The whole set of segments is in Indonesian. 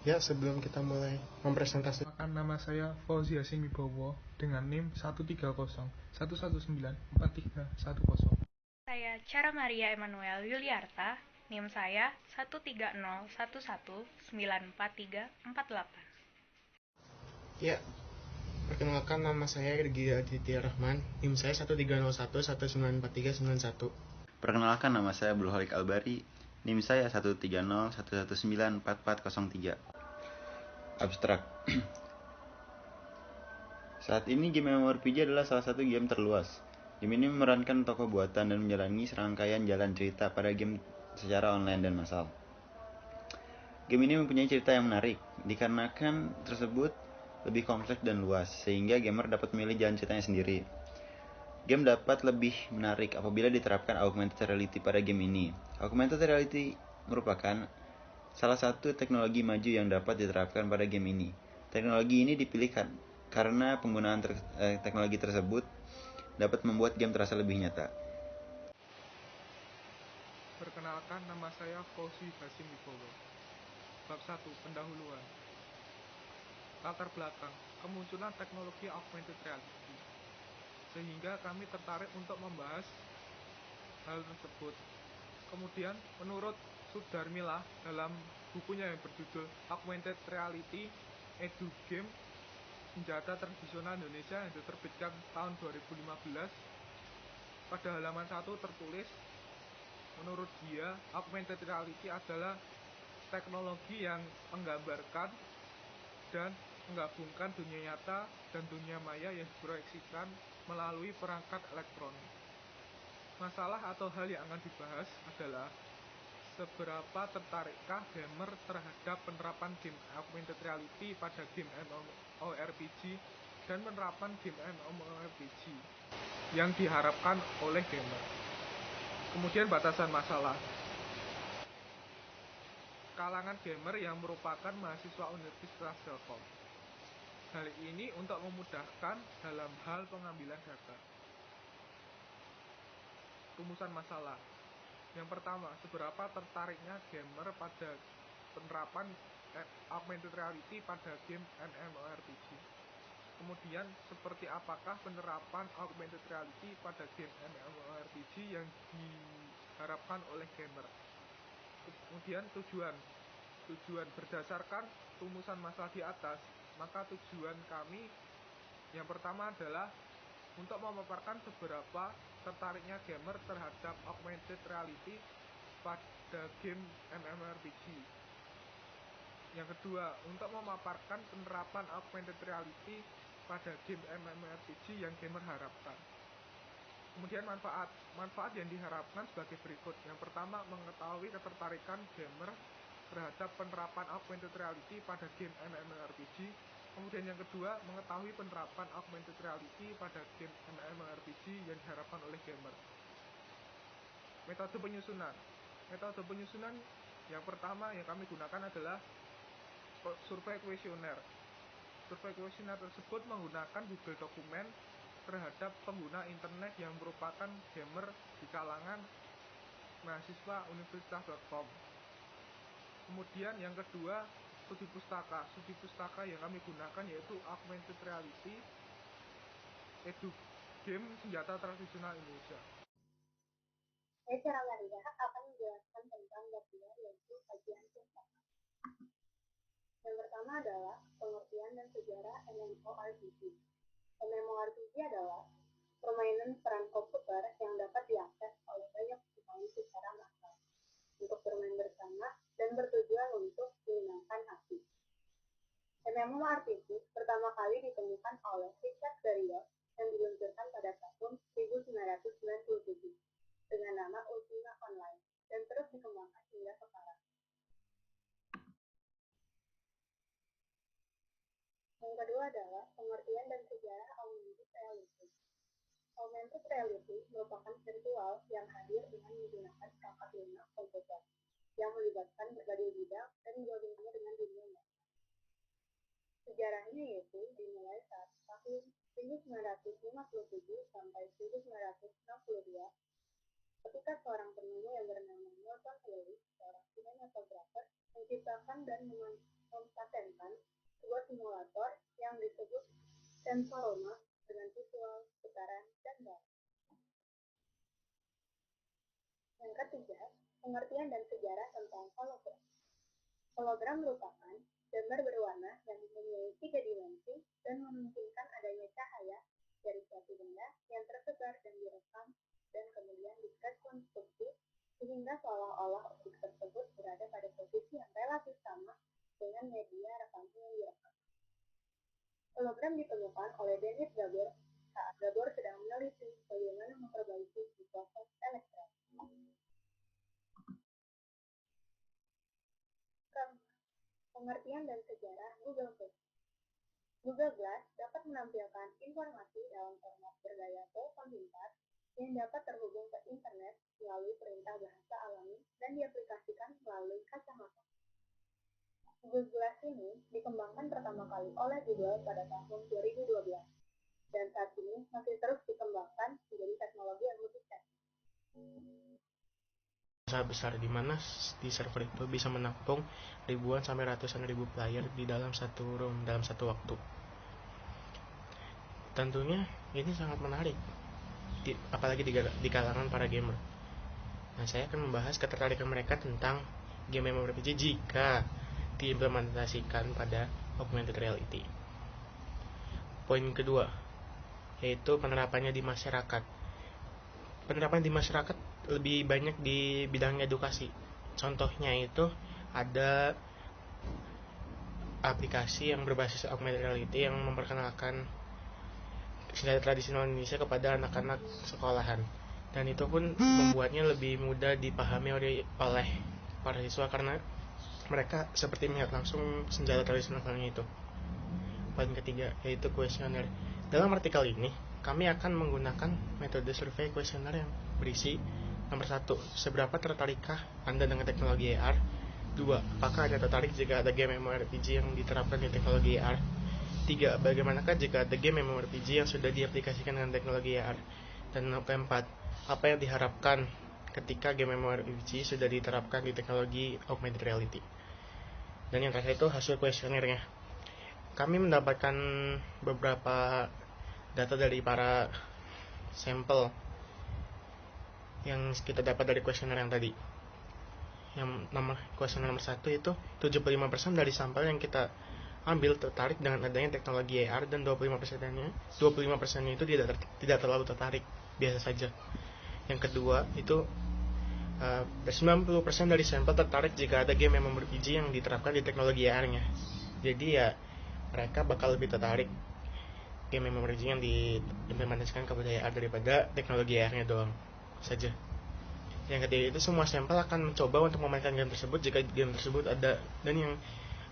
Ya, sebelum kita mulai mempresentasikan, Perkenalkan, nama saya Fauzi Hasim Wibowo dengan NIM 13013143110. Saya Cara Maria Emanuel Yuliarta, NIM saya 13011194348. ya, perkenalkan nama saya Regi Aditya Rahman, NIM saya 13011943991. Perkenalkan, nama saya Abdul Khalik Albari, NIM saya 13011194403. Abstrak. Saat ini game MMORPG adalah salah satu game terluas. Game ini memerankan tokoh buatan dan menjalani serangkaian jalan cerita pada game secara online dan massal. Game ini mempunyai cerita yang menarik, dikarenakan tersebut lebih kompleks dan luas, sehingga gamer dapat memilih jalan ceritanya sendiri. Game dapat lebih menarik apabila diterapkan augmented reality pada game ini. Augmented reality merupakan salah satu teknologi maju yang dapat diterapkan pada game ini. Teknologi ini dipilih karena penggunaan teknologi tersebut dapat membuat game terasa lebih nyata. Perkenalkan, nama saya Fauzi Hasim Wibowo. Bab 1. Pendahuluan. Latar belakang kemunculan teknologi augmented reality, sehingga kami tertarik untuk membahas hal tersebut. Kemudian, menurut Sudarmilah dalam bukunya yang berjudul Augmented Reality Edu Game, senjata tradisional Indonesia yang diterbitkan tahun 2015, pada halaman 1 tertulis, menurut dia, augmented reality adalah teknologi yang menggambarkan dan menggabungkan dunia nyata dan dunia maya yang diproyeksikan melalui perangkat elektronik. Masalah atau hal yang akan dibahas adalah seberapa tertarikkah gamer terhadap penerapan game augmented reality pada game MMORPG dan penerapan game MMORPG yang diharapkan oleh gamer. Kemudian batasan masalah. Kalangan gamer yang merupakan mahasiswa Universitas Telkom. Hal ini untuk memudahkan dalam hal pengambilan data. Rumusan masalah. Yang pertama, seberapa tertariknya gamer pada penerapan augmented reality pada game MMORPG. Kemudian, seperti apakah penerapan augmented reality pada game MMORPG yang diharapkan oleh gamer. Kemudian tujuan berdasarkan rumusan masalah di atas, maka tujuan kami yang pertama adalah untuk memaparkan seberapa tertariknya gamer terhadap augmented reality pada game MMORPG. Yang kedua, untuk memaparkan penerapan augmented reality pada game MMORPG yang gamer harapkan. Kemudian manfaat yang diharapkan sebagai berikut. Yang pertama, mengetahui ketertarikan gamer terhadap penerapan augmented reality pada game MMORPG. Kemudian yang kedua, mengetahui penerapan augmented reality pada game MMORPG yang diharapkan oleh gamer. Metode penyusunan yang pertama yang kami gunakan adalah survei kuesioner. Survei kuesioner tersebut menggunakan Google Dokumen terhadap pengguna internet yang merupakan gamer di kalangan mahasiswa Universitas Telkom. Kemudian yang kedua, studi pustaka. Studi pustaka yang kami gunakan yaitu Augmented Reality Edu Game Senjata Tradisional Indonesia. Saya Cara Maria akan menjelaskan tentang bab 2, yaitu kajian pustaka. Yang pertama adalah pengertian dan sejarah MMORPG. MMORPG adalah permainan peran komputer yang dapat diakses oleh banyak pemain secara massal untuk bermain bersama dan bertujuan untuk menyenangkan hati. MMORPG pertama kali ditemukan oleh Richard Garriott yang diluncurkan pada tahun 1997 dengan nama Ultima Online dan terus dikembangkan hingga sekarang. Yang kedua adalah pengertian dan sejarah augmented reality. Augmented reality merupakan virtual yang hadir dengan menggunakan perangkat lunak komputer yang melibatkan berbagai bidang dan menggabungkannya dengan dunia nyata. Sejarahnya yaitu dimulai saat tahun 1957 sampai 1962 ketika seorang penemu yang bernama Norton Lewis, seorang sinematografer, menciptakan dan mempatenkan sebuah simulator yang disebut Sensoroma dengan visual, putaran, dan gambar. Yang ketiga, pengertian dan sejarah tentang hologram. Hologram merupakan gambar berwarna yang memiliki 3 dimensi dan memungkinkan adanya cahaya dari suatu benda yang tersebar dan direkam dan kemudian direkonstruksi sehingga seolah-olah objek tersebut berada pada posisi yang relatif sama dengan media rekaman yang direkam. Hologram ditemukan oleh Dennis Gabor saat Gabor sedang meneliti bagaimana memperbaiki proses elektronik. Pengertian dan sejarah Google Glass. Google Glass dapat menampilkan informasi dalam format bergaya telepon pintar yang dapat terhubung ke internet melalui perintah bahasa alami dan diaplikasikan melalui kacamata. Google Glass ini dikembangkan pertama kali oleh Google pada tahun 2012 dan saat ini masih terus dikembangkan menjadi teknologi yang lebih canggih. Sangat besar di mana di server itu bisa menampung ribuan sampai ratusan ribu player di dalam satu room dalam satu waktu. Tentunya ini sangat menarik, apalagi di kalangan para gamer. Nah, saya akan membahas ketertarikan mereka tentang game MMORPG jika diimplementasikan pada augmented reality. Poin kedua, yaitu penerapannya di masyarakat. Penerapan di masyarakat lebih banyak di bidang edukasi. Contohnya itu ada aplikasi yang berbasis augmented reality yang memperkenalkan senjata tradisional Indonesia kepada anak-anak sekolahan, dan itu pun membuatnya lebih mudah dipahami oleh para siswa karena mereka seperti melihat langsung senjata tradisionalnya itu. Poin ketiga yaitu kuesioner. Dalam artikel ini kami akan menggunakan metode survei kuesioner yang berisi: nomor 1, seberapa tertarikkah Anda dengan teknologi AR? 2, apakah Anda tertarik jika ada game MMORPG yang diterapkan di teknologi AR? 3, bagaimanakah jika ada game MMORPG yang sudah diaplikasikan dengan teknologi AR? Dan keempat, apa yang diharapkan ketika game MMORPG sudah diterapkan di teknologi augmented reality? Dan yang terakhir itu hasil kuesionernya. Kami mendapatkan beberapa data dari para sampel yang kita dapat dari kuesioner yang tadi. Yang kuesioner nomor 1 itu 75% dari sampel yang kita ambil tertarik dengan adanya teknologi AR, dan 25%-nya itu tidak terlalu tertarik, biasa saja. Yang kedua itu 90% dari sampel tertarik jika ada game MMORPG yang diterapkan di teknologi AR-nya. Jadi ya mereka bakal lebih tertarik game MMORPG yang diimplementasikan kepada AR daripada teknologi AR-nya doang saja. Yang ketiga itu semua sampel akan mencoba untuk memainkan game tersebut jika game tersebut ada. Dan yang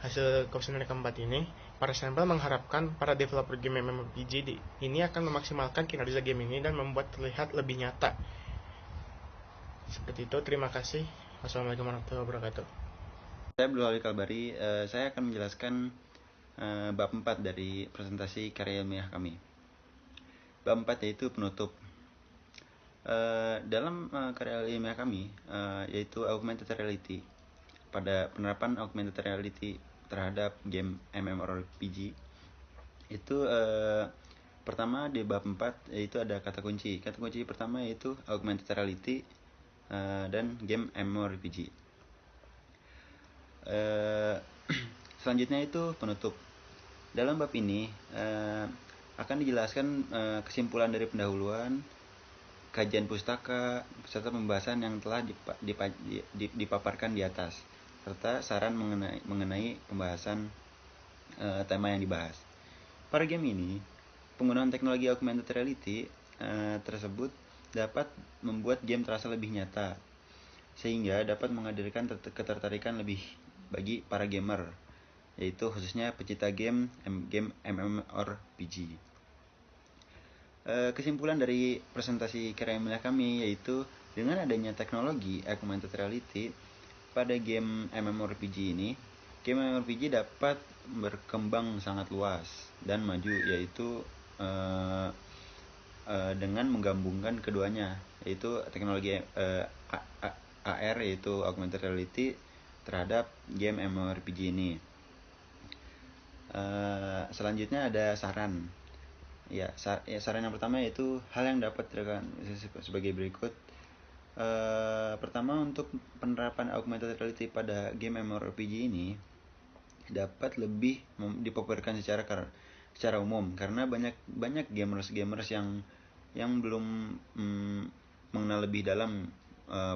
hasil kuesioner keempat ini, para sampel mengharapkan para developer game MMORPG ini akan memaksimalkan kinerja game ini dan membuat terlihat lebih nyata. Seperti itu, terima kasih. Wassalamualaikum warahmatullahi wabarakatuh. Saya Abdul Halik Kalbari, saya akan menjelaskan bab 4 dari presentasi karya ilmiah kami. Bab 4 yaitu penutup. Dalam karya ilmiah kami, yaitu augmented reality. Pada penerapan augmented reality terhadap game MMORPG, itu pertama di bab 4 yaitu ada kata kunci. Kata kunci pertama yaitu augmented reality dan game MMORPG. Selanjutnya itu penutup. Dalam bab ini akan dijelaskan kesimpulan dari pendahuluan, kajian pustaka, serta pembahasan yang telah dipaparkan di atas, serta saran mengenai pembahasan tema yang dibahas. Pada game ini, penggunaan teknologi augmented reality tersebut dapat membuat game terasa lebih nyata, sehingga dapat menghadirkan ketertarikan lebih bagi para gamer, yaitu khususnya pecinta game MMORPG. Kesimpulan dari presentasi karya ilmiah kami yaitu dengan adanya teknologi augmented reality pada game MMORPG ini, game MMORPG dapat berkembang sangat luas dan maju, yaitu dengan menggabungkan keduanya, yaitu teknologi AR yaitu augmented reality terhadap game MMORPG ini. Selanjutnya ada saran. Saran yang pertama yaitu hal yang dapat dilakukan sebagai berikut. Pertama, untuk penerapan augmented reality pada game MMORPG ini dapat lebih dipopulerkan secara umum, karena banyak gamers yang belum mengenal lebih dalam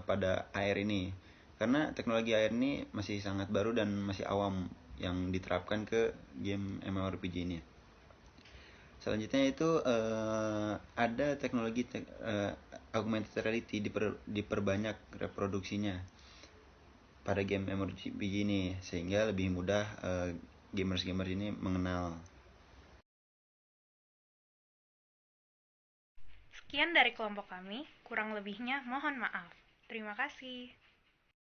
pada AR ini, karena teknologi AR ini masih sangat baru dan masih awam yang diterapkan ke game MMORPG ini. Selanjutnya itu ada teknologi augmented reality diperbanyak reproduksinya pada game MMORPG ini, sehingga lebih mudah gamers ini mengenal. Sekian dari kelompok kami, kurang lebihnya mohon maaf. Terima kasih.